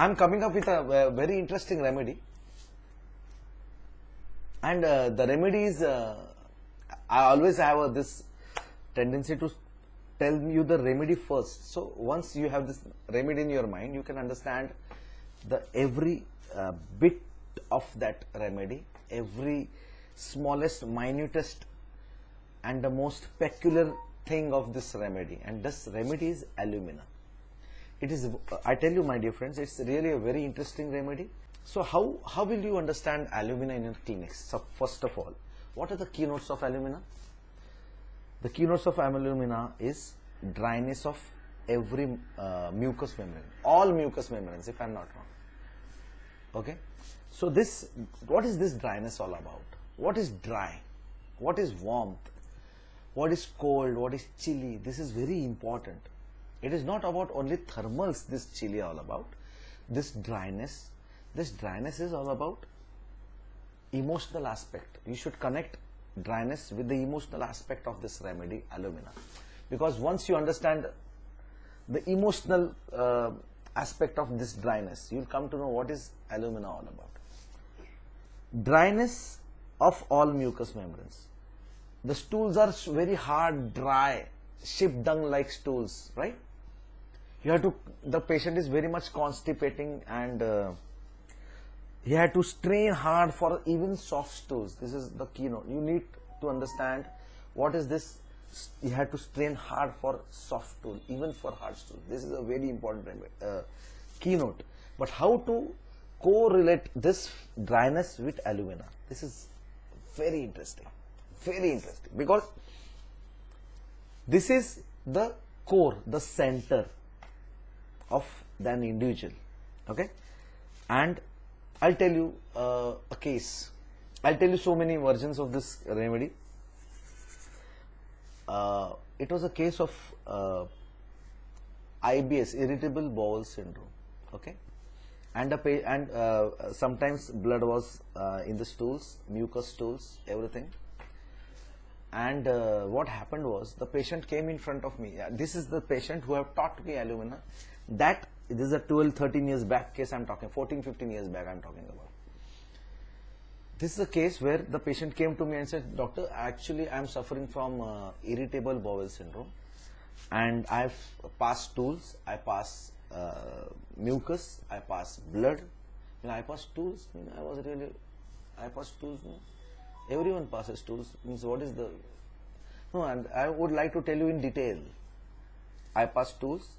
I'm coming up with a very interesting remedy. And the remedy is, I always have this tendency to tell you the remedy first. So once you have this remedy in your mind, you can understand the every bit of that remedy, every smallest, minutest and the most peculiar thing of this remedy. And this remedy is alumina. It is, I tell you my dear friends, it's really a very interesting remedy. So how will you understand alumina in your clinics? So first of all, what are the keynotes of alumina? The keynotes of alumina is dryness of every mucous membrane, all mucous membranes, if I am not wrong. Okay, so this, what is this dryness all about? What is dry? What is warmth? What is cold? What is chilly? This is very important. It is not about only thermals, this chilly all about. This dryness is all about emotional aspect. You should connect dryness with the emotional aspect of this remedy, alumina. Because once you understand the emotional aspect of this dryness, you will come to know what is alumina all about. Dryness of all mucous membranes. The stools are very hard, dry, sheep dung like stools, right? You have to, the patient is very much constipating and he had to strain hard for even soft stools. This is the keynote. You need to understand what is this. You have to strain hard for soft stool, even for hard stool. This is a very important keynote. But how to correlate this dryness with alumina? This is very interesting, because this is the core, the center of an individual. Okay, and I'll tell you a case. I'll tell you so many versions of this remedy. It was a case of IBS, irritable bowel syndrome. Okay, and sometimes blood was in the stools, mucous stools, everything. And what happened was, the patient came in front of me. This is the patient who have taught me alumina. That this is a 12-13 years back case I'm talking, 14-15 years back I'm talking about. This is a case where the patient came to me and said, "Doctor, actually I'm suffering from irritable bowel syndrome, and I've passed stools, I pass mucus, I pass blood, I pass stools." I passed stools. Everyone passes stools. Means what is the? No, and I would like to tell you in detail. I pass stools.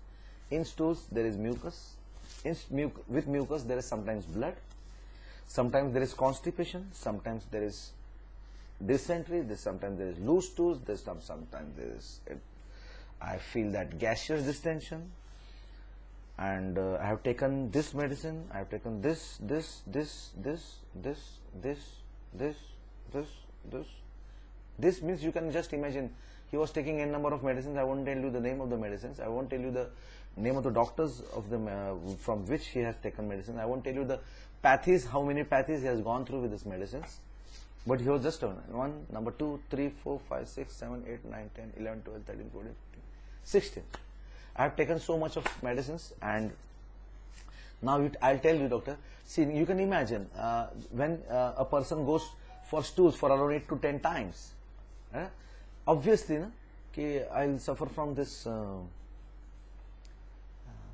In stools there is mucus. With mucus there is sometimes blood. Sometimes there is constipation. Sometimes there is dysentery. Sometimes there is loose stools. Sometimes there is. I feel that gaseous distension. And I have taken this medicine. I have taken this. This means you can just imagine, he was taking n number of medicines. I won't tell you the name of the medicines. I won't tell you the name of the doctors of the from which he has taken medicine. I won't tell you the pathies, how many pathies he has gone through with his medicines. But he was just on 1, number 2, 3, 4, 5, 6, 7, 8, 9, 10, 11, 12, 13, 14, 15, 16. I have taken so much of medicines, and now I'll tell you, doctor. See, you can imagine when a person goes for stools for around 8 to 10 times. Obviously, I'll suffer from this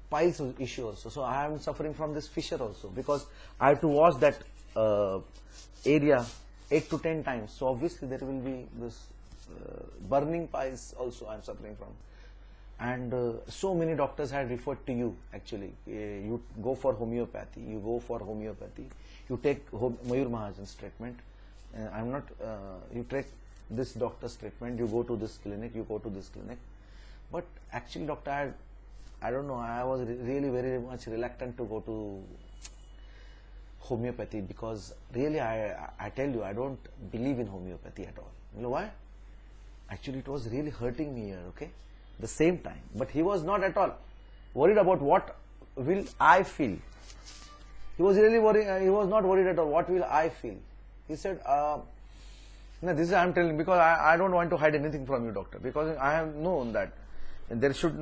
piles issue also. So I am suffering from this fissure also, because I have to wash that area 8 to 10 times. So obviously there will be this burning piles also I am suffering from. And so many doctors had referred to you. Actually, you go for homeopathy. You take Mayur Mahajan's treatment. I'm not. You take this doctor's treatment. You go to this clinic. But actually, doctor, I don't know. I was really very much reluctant to go to homeopathy, because really, I tell you, I don't believe in homeopathy at all. You know why? Actually, it was really hurting me here. Okay. The same time, but he was not at all worried about what will I feel. He was really worried. He was not worried at all. What will I feel? He said, "No, this is I am telling, because I don't want to hide anything from you, doctor, because I have known that There should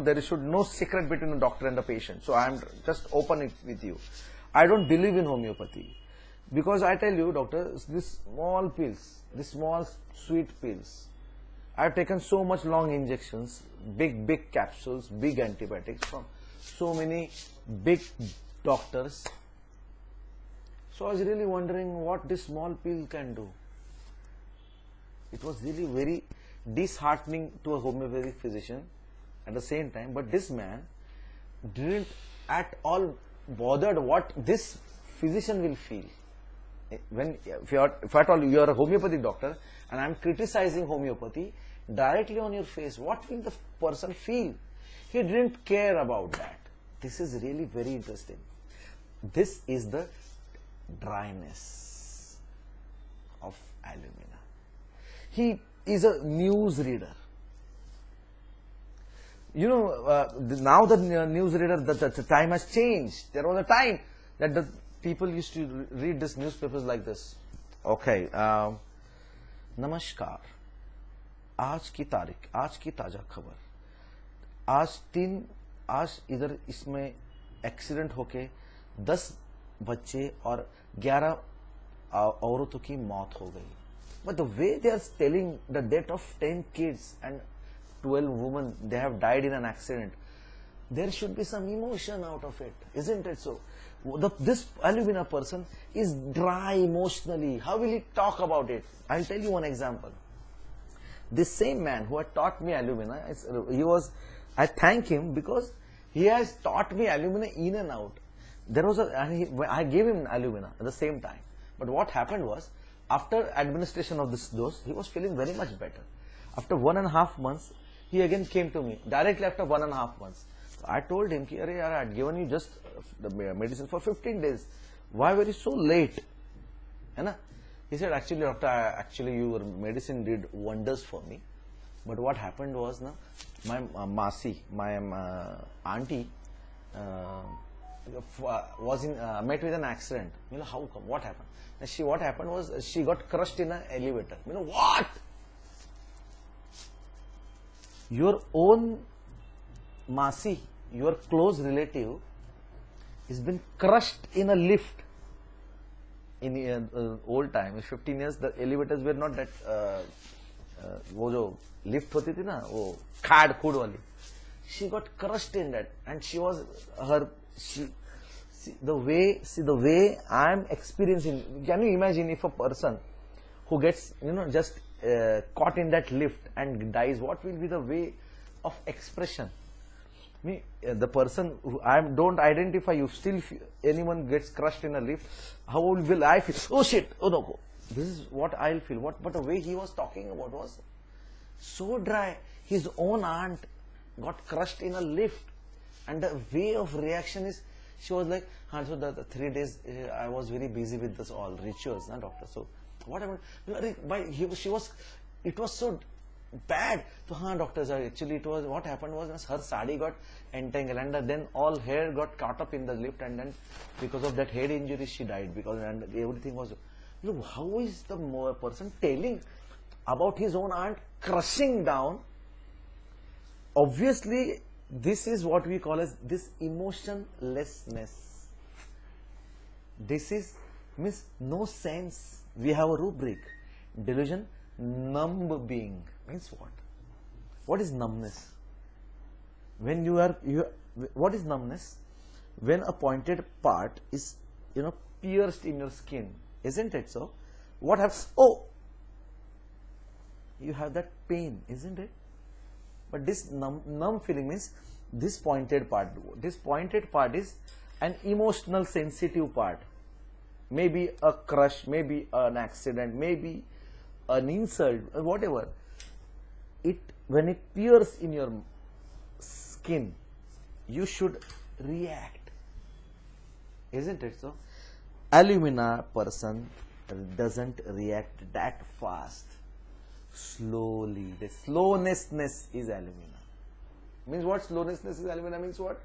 there should no secret between the doctor and the patient. So I am just open it with you. I don't believe in homeopathy because I tell you, doctor, this small pills, this small sweet pills, I have taken so much long injections, big capsules, big antibiotics from so many big doctors. So I was really wondering what this small pill can do. It was really very disheartening to a homeopathic physician at the same time, but this man didn't at all bothered what this physician will feel. When if at all you are a homeopathic doctor and I am criticizing homeopathy directly on your face, what will the person feel? He didn't care about that. This is really very interesting. This is the dryness of alumina. He is a news reader. Now the news reader, the time has changed. There was a time that the people used to read these newspapers like this. Okay, नमस्कार, आज की तारीख, आज की ताजा खबर, आज इधर इसमें एक्सीडेंट होके 10 बच्चे और 11 औरतों की मौत हो गई. But the way they are telling the death of 10 kids and 12 women, they have died in an accident, there should be some emotion out of it, isn't it so? This alumina person is dry emotionally. How will he talk about it? I'll tell you one example. This same man who had taught me alumina, I thank him because he has taught me alumina in and out. I gave him alumina at the same time. But what happened was, after administration of this dose, he was feeling very much better. After 1.5 months, he again came to me, directly after 1.5 months. So I told him, I had given you just the medicine for 15 days. Why were you so late? He said, actually, doctor, actually your medicine did wonders for me. But what happened was, my Masi, my auntie, met with an accident. How come? What happened? What happened was she got crushed in an elevator. What? Your own Masi, your close relative, has been crushed in a lift. In the old times, 15 years, the elevators were not that. वो जो lift होती थी ना, वो खाड़ खूड़ वाली. She got crushed in that, and the way I am experiencing. Can you imagine if a person who gets just caught in that lift and dies, what will be the way of expression? The person who don't identify you, still anyone gets crushed in a lift, how will I feel? Oh shit, oh no, this is what I'll feel. But the way he was talking about was so dry. His own aunt got crushed in a lift, and the way of reaction is, she was like, so the 3 days I was very busy with this all rituals, doctor. So what happened? It was so bad. So doctors, actually it was, what happened was her sari got entangled and then all hair got caught up in the lift, and then because of that head injury she died, because and everything was. Look, how is the person telling about his own aunt crushing down? Obviously, this is what we call as this emotionlessness. This means no sense. We have a rubric. Delusion, numb being. Means what? What is numbness? When what is numbness? When a pointed part is, pierced in your skin. Isn't it so? What happens? Oh! You have that pain, isn't it? But this numb feeling means this pointed part. This pointed part is an emotional sensitive part. Maybe a crush, maybe an accident, maybe an insult, whatever. When it pierces in your skin, you should react. Isn't it so? Alumina person doesn't react that fast. Slowly. The slowness is alumina. Means what? Slowness is alumina means what?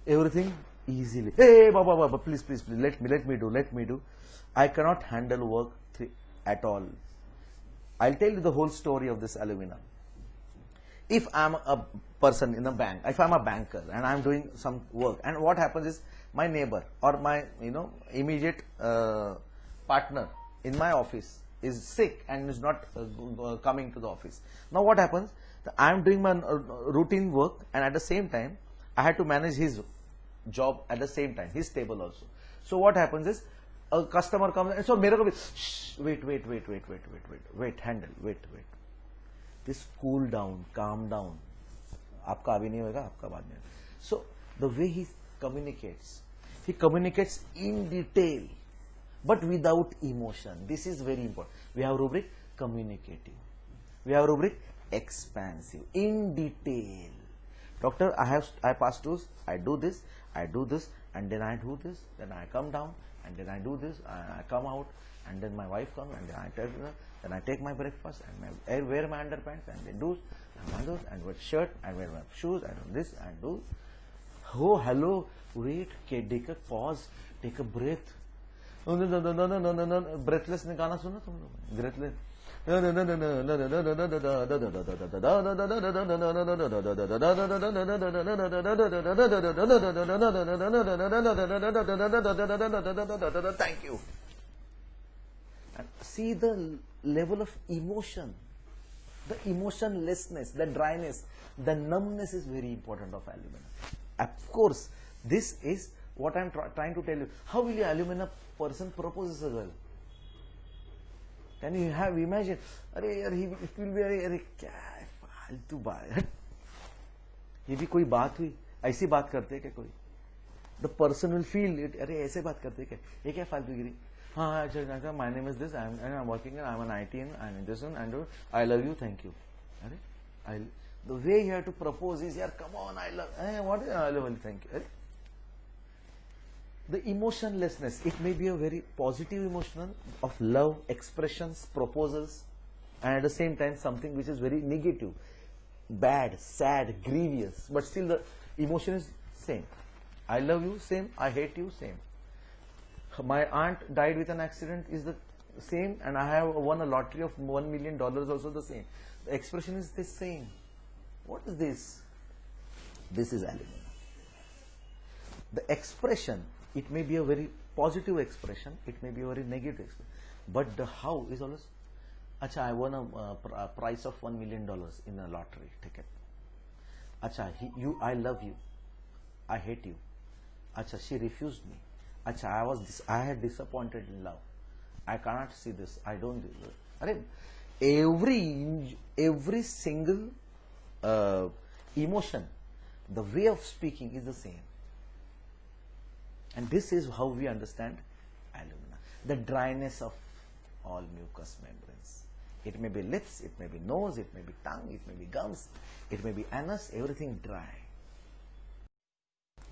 Everything easily. Hey, Baba, please, let me do. I cannot handle work at all. I'll tell you the whole story of this alumina. If I'm a person in a bank, if I'm a banker and I'm doing some work, and what happens is my neighbor or my immediate partner in my office is sick and is not coming to the office. Now what happens? I'm doing my routine work, and at the same time I had to manage his job at the same time, his table also. So what happens is a customer comes and so मेरे को भी wait, handle, wait, this cool down, calm down. आपका अभी नहीं होगा, आपका बाद में. So the way he communicates in detail, but without emotion. This is very important. We have rubric communicative. We have rubric expansive, in detail. Doctor, I pass tools, I do this, and then I do this, then I come down, and then I do this, I come out, and then my wife comes, and then I take my breakfast, and I wear my underpants, and then do, and wear shirt, I wear my shoes, I do this, and do. Oh, hello, wait, take a pause, take a breath. No, breathless ने गाना सुना तुम लोग? Breathless. Thank you. And see the level of emotion, the emotionlessness, the dryness, the numbness is very important of alumina. Of course, this is what I am trying to tell you. How will your alumina person proposes a girl? Can you have imagine? अरे यार, it will be अरे क्या है फालतू बात. ये भी कोई बात हुई? ऐसी बात करते क्या कोई? The person will feel it. अरे ऐसे बात करते क्या? ये क्या फालतूगिरी? हाँ, अच्छा, my name is this, and I'm working, and I'm an IT, and I'm this one, and I love you, thank you. अरे, the way you have to propose is, यार, come on, I love. What is I love you, thank you. अरे, the emotionlessness, it may be a very positive emotion of love, expressions, proposals, and at the same time something which is very negative, bad, sad, grievous, but still the emotion is same. I love you, same. I hate you, same. My aunt died with an accident is the same, and I have won a lottery of $1 million also the same. The expression is the same. What is this? This is alumina. The expression, it may be a very positive expression, it may be a very negative expression, but the how is always, acha, I won a price of $1 million in a lottery ticket. Acha, I love you, I hate you. Acha, she refused me. Acha, I had disappointed in love. I cannot see this. I don't do this. Every single emotion, the way of speaking is the same. And this is how we understand alumina. The dryness of all mucous membranes. It may be lips, it may be nose, it may be tongue, it may be gums, it may be anus, everything dry.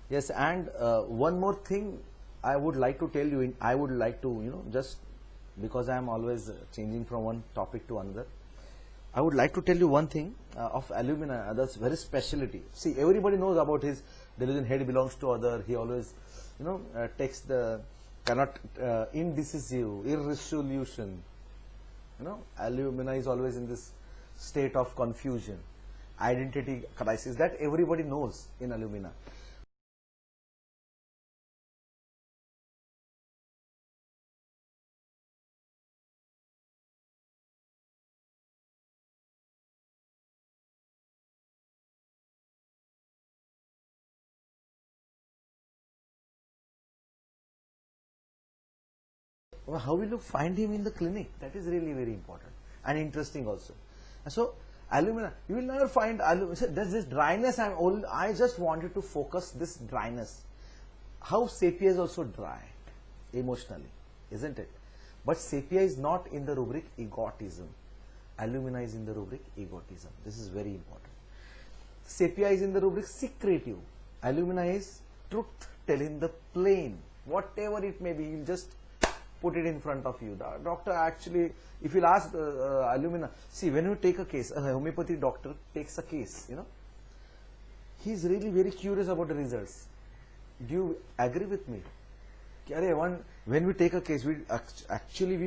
Yes, and one more thing I would like to tell you, I would like to, just because I am always changing from one topic to another, I would like to tell you one thing of alumina, that's very specialty. See, everybody knows about his diligent head belongs to other, he always, takes the, cannot, indecisive, irresolution, alumina is always in this state of confusion, identity crisis, that everybody knows in alumina. How will you find him in the clinic? That is really very important and interesting also. So, alumina, you will never find alumina. There's this dryness. I just wanted to focus this dryness. How sepia is also dry emotionally, isn't it? But sepia is not in the rubric egotism. Alumina is in the rubric egotism. This is very important. Sepia is in the rubric secretive. Alumina is truth telling, the plain, whatever it may be, you'll just put it in front of you. The doctor actually, if you'll ask alumina, see, when you take a case, a homeopathy doctor takes a case, he's really very curious about the results. Do you agree with me? When we take a case, we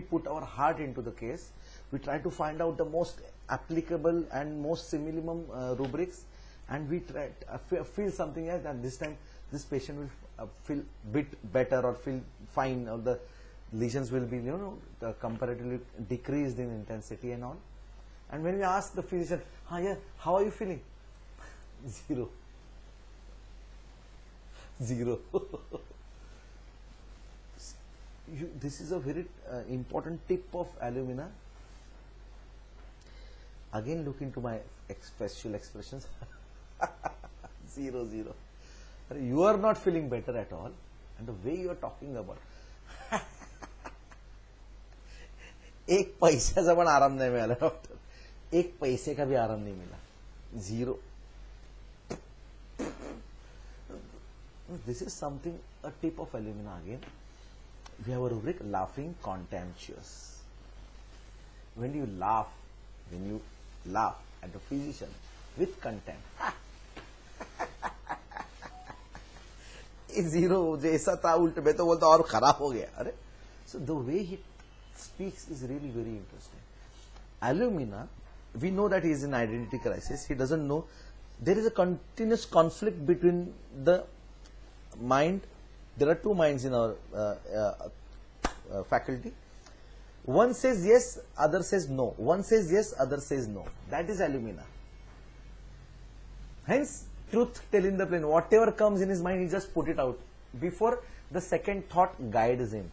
put our heart into the case. We try to find out the most applicable and most minimum rubrics, and we try feel something else, and this time this patient will feel bit better or feel fine, or the lesions will be comparatively decreased in intensity and all. And when we ask the physician, yeah, how are you feeling? Zero. Zero. This is a very important tip of alumina. Again, look into my facial expressions. Zero, zero. You are not feeling better at all, and the way you are talking about. एक पैसा पण आराम नहीं मिला doctor, एक पैसे का भी आराम नहीं मिला. Zero. This is something, a tip of alumina again. We have a rubric, laughing contemptuous. When you laugh at the physician with contempt, zero जैसा था उल्टे, मैं तो बोलता और खराब हो गया. अरे, so the way he speaks is really very interesting. Alumina, we know that he is in identity crisis. He doesn't know. There is a continuous conflict between the mind. There are two minds in our faculty. One says yes, other says no. One says yes, other says no. That is alumina. Hence, truth telling the plain. Whatever comes in his mind, he just put it out before the second thought guides him.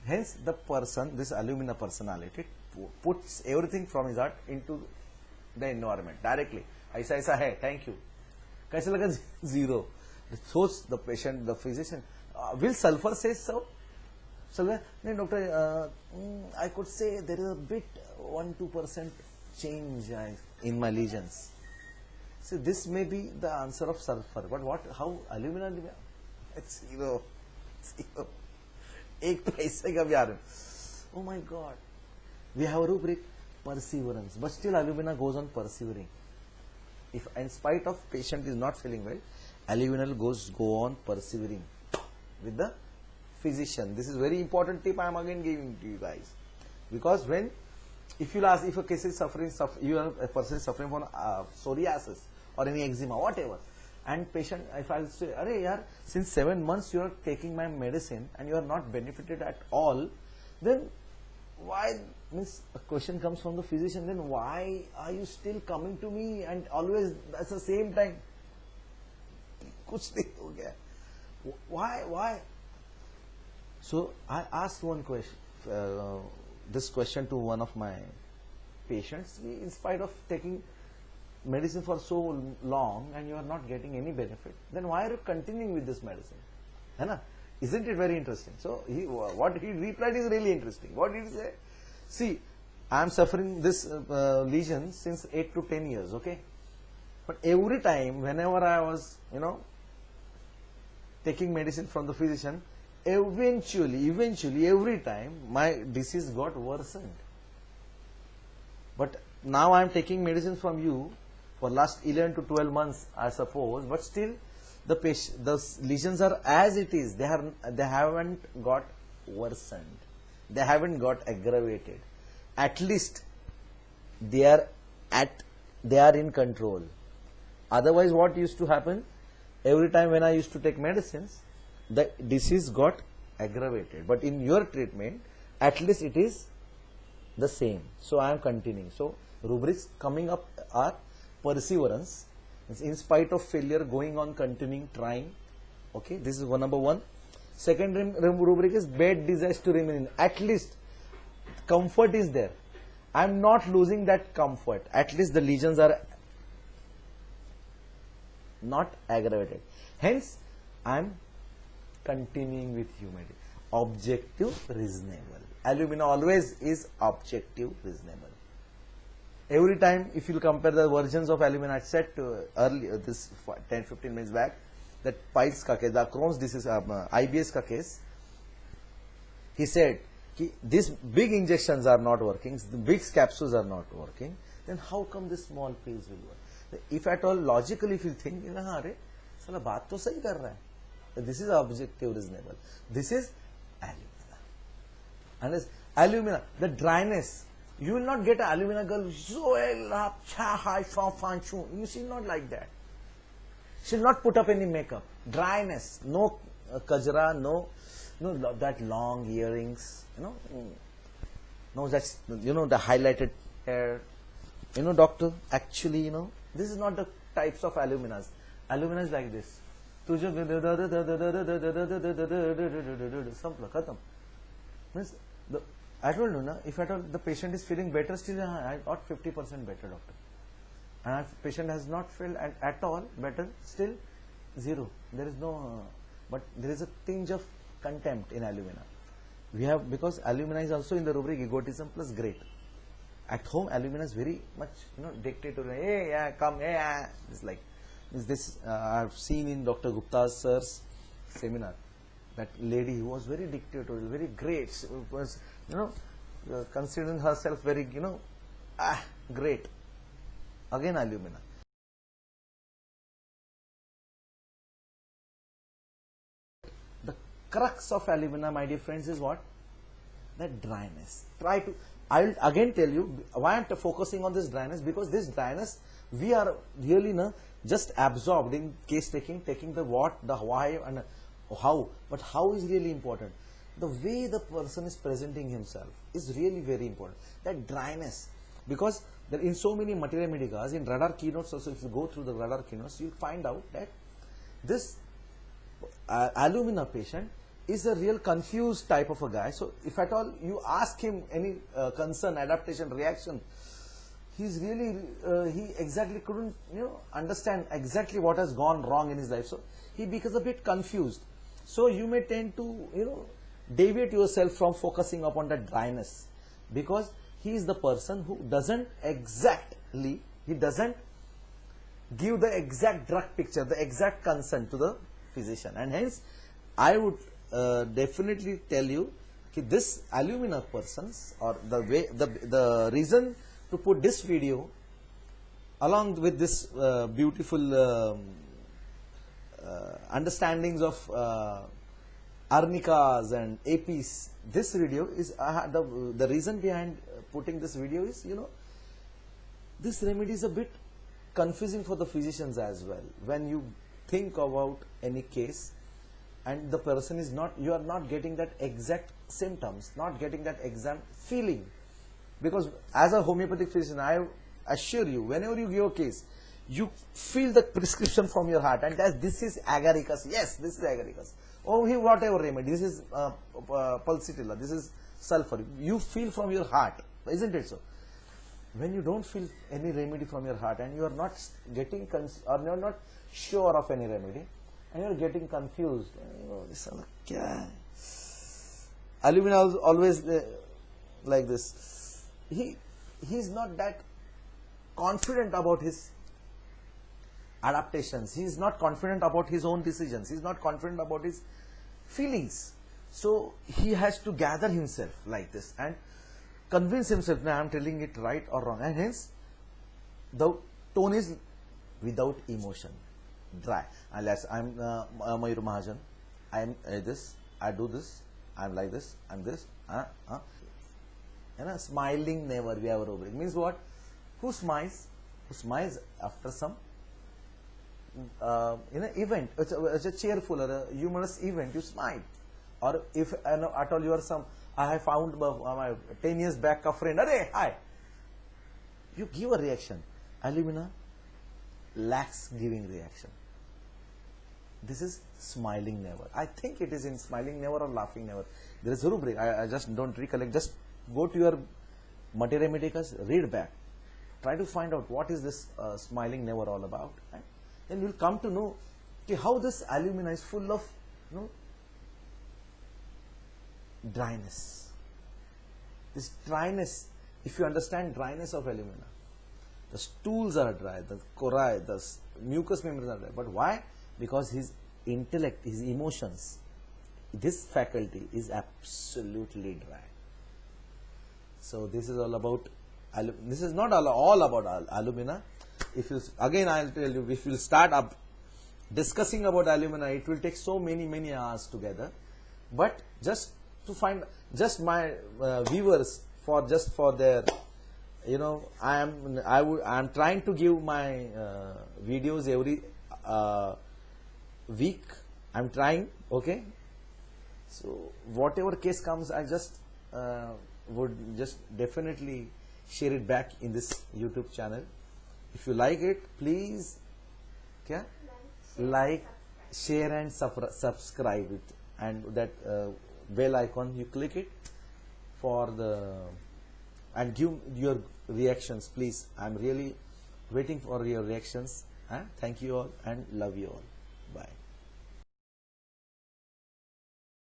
Hence, the person, this alumina personality, puts everything from his heart into the environment directly. ऐसा ऐसा है, thank you. कैसे लगा? Zero. So the patient, the physician, will sulfur say so? Sulfur, no doctor, I could say there is a bit 1-2% change in my lesions. So this may be the answer of sulfur, but what? How alumina? It's zero. Zero. एक पैसे का भी आ रहे. Oh my God. We have a rubric, perseverance, but still alumina goes on persevering. If in spite of patient is not feeling well, alumina go on persevering with the physician. This is very important tip I am again giving to you guys, because when, if you ask, if a case is suffering, a person is suffering from psoriasis or any eczema, whatever, and patient, if I will say, "Arey yaar, since 7 months you are taking my medicine and you are not benefited at all," then why? Means a question comes from the physician. Then why are you still coming to me and always at the same time? कुछ नहीं हो गया. Why? So I asked one question, this question to one of my patients. In spite of taking medicine for so long and you are not getting any benefit, then why are you continuing with this medicine? है ना? Isn't it very interesting? So what he replied is really interesting. What did he say? See, I am suffering this lesion since 8 to 10 years. Okay, but every time, whenever I was, taking medicine from the physician, eventually, every time my disease got worsened. But now I am taking medicine from you for last 11 to 12 months, I suppose, but still the lesions are as it is. They haven't got worsened. They haven't got aggravated. At least they are in control. Otherwise, what used to happen? Every time when I used to take medicines, the disease got aggravated. But in your treatment, at least it is the same. So I am continuing. So rubrics coming up are perseverance, in spite of failure, going on, continuing, trying. Okay, this is number one. Second rubric is bad desires to remain. At least comfort is there. I am not losing that comfort. At least the lesions are not aggravated. Hence, I am continuing with humidity. Objective, reasonable. Alumina always is objective, reasonable. Every time, if you compare the versions of alumina, I said earlier, this 10-15 minutes back, that Piles ka case, the Crohn's disease, IBS ka case, he said, these big injections are not working, the big capsules are not working, then how come these small pills will work? If at all logically, if you think, sala baat to sahi kar raha hai. This is objective, reasonable. This is alumina. Unless alumina, the dryness. You will not get an alumina girl, so high, you see, not like that. She'll not put up any makeup. Dryness, no kajra, no that long earrings, no that's, the highlighted hair. Doctor, actually, this is not the types of aluminas. Alumina is like this. Means I told you, if at all the patient is feeling better, still I got 50% better, doctor. And if patient has not felt at all better, still 0. There is no, but there is a tinge of contempt in alumina. We have, because alumina is also in the rubric egotism plus great. At home, alumina is very much, dictatorial. Hey, yeah, come, hey, yeah. It's like, this I've seen in Dr. Gupta's sir's seminar. That lady who was very dictatorial, very great, she was, considering herself very, great. Again, alumina. The crux of alumina, my dear friends, is what? That dryness. I will again tell you why I am focusing on this dryness, because this dryness, we are really just absorbed in case taking the what, the why and how, but how is really important. The way the person is presenting himself is really very important. That dryness, because there in so many materia medicas, in radar keynotes also, if you go through the radar keynotes, you will find out that this alumina patient is a real confused type of a guy. So if at all you ask him any concern, adaptation, reaction, he's really, he exactly couldn't, understand exactly what has gone wrong in his life. So he becomes a bit confused. So you may tend to, deviate yourself from focusing upon that dryness, because he is the person who doesn't exactly, he doesn't give the exact drug picture, the exact consent to the physician. And hence, I would definitely tell you that this alumina persons, or the way, the reason to put this video along with this beautiful understandings of arnicas and APs, this video is the reason behind putting this video is, this remedy is a bit confusing for the physicians as well. When you think about any case and the person is not, you are not getting that exact symptoms, not getting that exact feeling, because as a homeopathic physician, I assure you, whenever you give a case, you feel the prescription from your heart, and this is agaricus, yes, this is agaricus, oh, whatever remedy, this is pulsatilla, this is sulfur, you feel from your heart, isn't it so? When you don't feel any remedy from your heart and you are not getting, or you are not sure of any remedy, and you are getting confused, alumina is always like this, he is not that confident about his adaptations, he is not confident about his own decisions, he is not confident about his feelings. So he has to gather himself like this and convince himself, now I am telling it right or wrong, and hence the tone is without emotion, dry. Unless I am Mayur Mahajan, I am this, I do this, I am like this, I am this, and smiling never, we have a rubric. Means what? Who smiles? Who smiles after some in an event, it's a cheerful or a humorous event, you smile. Or if at all you are some, I have found my 10 years back a friend, arey, hi, you give a reaction. Alumina lacks giving reaction. This is smiling never. I think it is in smiling never or laughing never. There is a rubric, I just don't recollect. Just go to your materia medicas, read back, try to find out what is this smiling never all about, and then you will come to know how this alumina is full of dryness. This dryness, if you understand dryness of alumina, the stools are dry, the cori, the mucous membranes are dry. But why? Because his intellect, his emotions, this faculty is absolutely dry. So this is all about, this is not all about alumina. If you, again I will tell you, if you start up discussing about alumina, it will take so many hours together. But just to find just my viewers for just for their, you know, I'm trying to give my videos every week. I'm trying, okay. So whatever case comes, I just would just definitely share it back in this YouTube channel. If you like it, please, yeah, like, share and subscribe it, and that bell icon, you click it for the, and give your reactions, please. I'm really waiting for your reactions. Thank you all and love you all. Bye.